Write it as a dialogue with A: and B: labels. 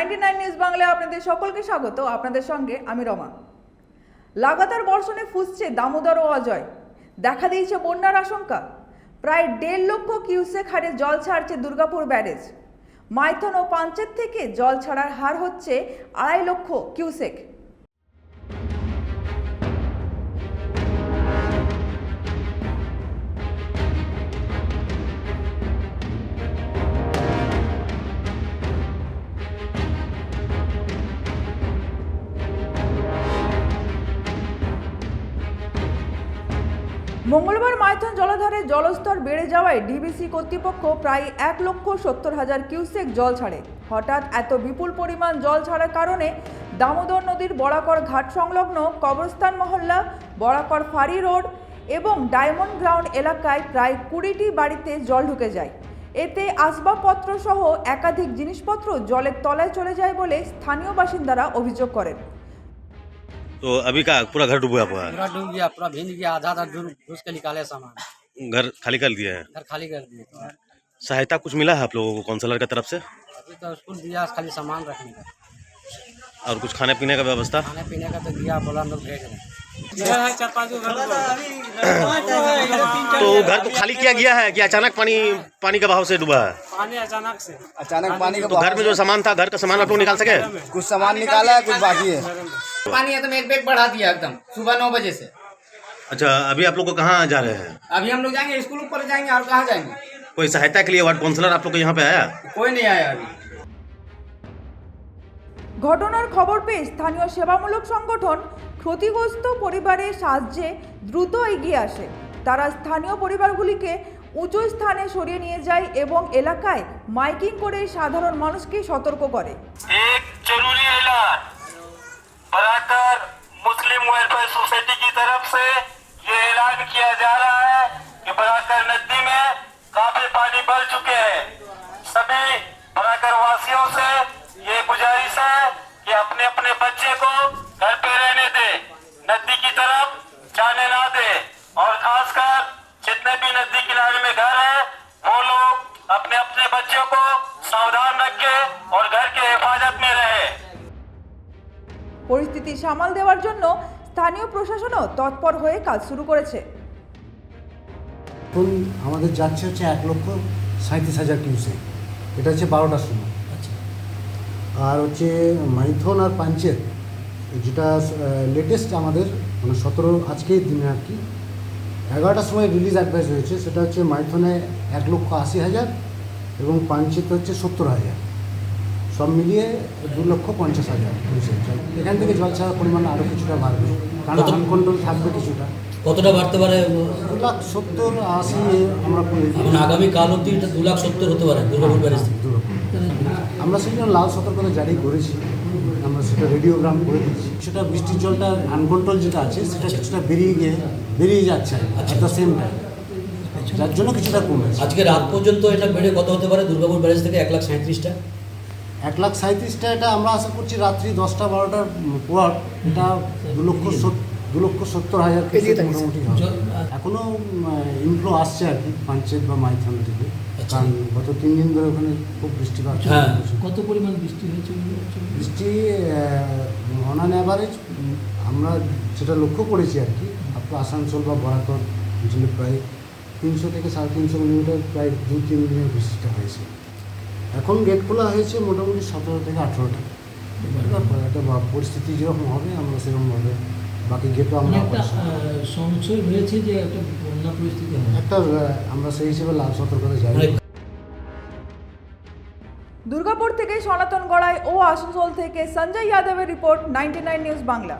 A: 99 news বাংলায় আপনাদের সকলকে স্বাগত। আপনাদের সঙ্গে আমি রমা। লাগাতার বর্ষণে ফুসছে দামোদর ও অজয়, দেখা দিয়েছে বন্যার আশঙ্কা। প্রায় 1.5 লক্ষ কিউসেক হারে জল ছাড়ছে দুর্গাপুর ব্যারেজ। মাইথন ও পাঞ্চেত থেকে জল ছাড়ার হার হচ্ছে 2.5 লক্ষ কিউসেক। মঙ্গলবার মাইথন জলাধারে জলস্তর বেড়ে যাওয়ায় ডিবিসি কর্তৃপক্ষ প্রায় 1,70,000 কিউসেক জল ছাড়ে। হঠাৎ এত বিপুল পরিমাণ জল ছাড়ার কারণে দামোদর নদীর বরাকর ঘাট সংলগ্ন কবরস্থান মহল্লা, বরাকর ফাঁড়ি রোড এবং ডায়মন্ড গ্রাউন্ড এলাকায় প্রায় 20টি বাড়িতে জল ঢুকে যায়। এতে আসবাবপত্র সহ একাধিক জিনিসপত্র জলের তলায় চলে যায় বলে স্থানীয় বাসিন্দারা অভিযোগ করেন।
B: तो अभी का पूरा घर डूबा हुआ है?
C: पूरा डूब गया, पूरा भीग गया, आधा घुस के निकाले सामान,
B: घर खाली कर दिया है?
C: घर खाली कर दिए। तो
B: सहायता कुछ मिला है आप लोगों को काउंसलर की तरफ से?
C: अभी तो स्कूल दिया खाली सामान रखने का,
B: और कुछ खाने पीने का व्यवस्था?
C: खाने पीने का तो दिया, बोला हम लोग भेज रहे हैं।
B: तो घर को खाली किया गया है कि अचानक पानी का बहाव से डूबा है?
C: पानी अचानक
D: पानी का
B: तो घर में जो सामान था, घर का सामान आप लोग निकाल सके?
D: कुछ सामान निकाला है, कुछ बाकी है।
E: पानी है तो मैं एक बैग बढ़ा दिया एकदम सुबह 9 बजे से।
B: अच्छा, अभी आप लोग को कहाँ जा रहे हैं?
E: अभी हम लोग जाएंगे स्कूल ऊपर जाएंगे, और कहाँ जाएंगे?
B: कोई सहायता के लिए वार्ड काउंसलर आप लोग को यहाँ पे आया?
E: कोई नहीं आया अभी।
A: ঘটনার খবর পেয়ে স্থানীয় সেবামূলক সংগঠন ক্ষতিগ্রস্ত পরিবারের সাহায্যে দ্রুত এগিয়ে আসে। তারা স্থানীয় পরিবারগুলিকে উঁচু স্থানে সরিয়ে নিয়ে যায় এবং এলাকায় মাইকিং করে সাধারণ মানুষকে সতর্ক করে।
F: एक जरूरी ऐलान बराकर मुस्लिम वेलफेयर सोसाइटी की तरफ से ये ऐलान किया जा रहा है कि बराकर नदी में काफी पानी भर चुके हैं। सभी बराकर वासियों से ये गुजारिश है कि अपने अपने बच्चे को घर पे रहने दे, नदी की तरफ जाने ना दे, और खासकर जितने भी नदी किनारे में घर है वो लोग अपने अपने बच्चों को सावधान रखे और घर के हिफाजत में रहे।
A: পরিস্থিতি সামাল দেওয়ার জন্য স্থানীয় প্রশাসনও তৎপর হয়ে কাজ শুরু করেছে।
G: এখন আমাদের যাচ্ছে হচ্ছে 1,37,000 কিউসেক, এটা হচ্ছে 12টার সময়। আর হচ্ছে মাইথন আর পাঞ্চেত, যেটা লেটেস্ট আমাদের মানে 17 আজকের দিনে আর কি 11টার সময় রিলিজ অ্যাডভাইস হয়েছে, সেটা হচ্ছে মাইথনে 1,80,000 এবং পাঞ্চেত হচ্ছে 70,000, সব মিলিয়ে 2,50,000 কিউসেক। এখান থেকে জল ছাড়ার পরিমাণ আরও কিছুটা বাড়বে, কারণ আনকন্ট্রোল থাকবে কিছুটা।
H: কতটা বাড়তে পারে?
G: 2,70,80 আমরা
H: এখন আগামী কাল অবধি এটা 2,70,000 হতে পারে দুর্গাপুর ব্যারেজ থেকে।
G: আমরা সেটা লাল সতর্কতা জারি করেছি, আমরা সেটা রেডিওগ্রাম করে দিচ্ছি। সেটা বৃষ্টির জলটা আনকন্ট্রোল যেটা আছে সেটা কিছুটা বেরিয়ে যাচ্ছে অ্যাট দ্য সেম টাইম, যার জন্য কিছুটা কমেছে।
H: আজকে রাত পর্যন্ত এটা বেড়ে কত হতে পারে দুর্গাপুর ব্যারেজ থেকে? 1,37,000।
G: 1,37,000 এটা আমরা আশা করছি রাত্রি 10টা-12টার পর এটা 2,70,000 মোটামুটি হবে। এখনও ইনফ্লো আসছে আর কি পাঞ্চেত বা মাইথন থেকে, কারণ গত 3 দিন ধরে ওখানে খুব বৃষ্টিপাত।
H: কত পরিমাণ বৃষ্টি হয়েছে?
G: বৃষ্টি অন অ্যান অ্যাভারেজ আমরা যেটা লক্ষ্য করেছি আর কি, আপনার আসানসোল বা বরাকর অঞ্চলে প্রায় 300 থেকে 350 মিলিমিটার, প্রায় 2-3 দিনের বৃষ্টিটা হয়েছে। এখন গেট খোলা হয়েছে মোটামুটি 17 থেকে 18টা। একটা পরিস্থিতি যেরকম হবে আমরা সেরকমভাবে বাকি গেটও আমরা
H: সংশয় হয়েছে যে একটা বন্যা পরিস্থিতি
G: একটা আমরা সেই হিসেবে লাল সতর্কতা জারি।
A: দুর্গাপুর থেকে সনাতন গড়াই ও আসানসোল থেকে সঞ্জয় যাদবের রিপোর্ট, 99 নিউজ বাংলা।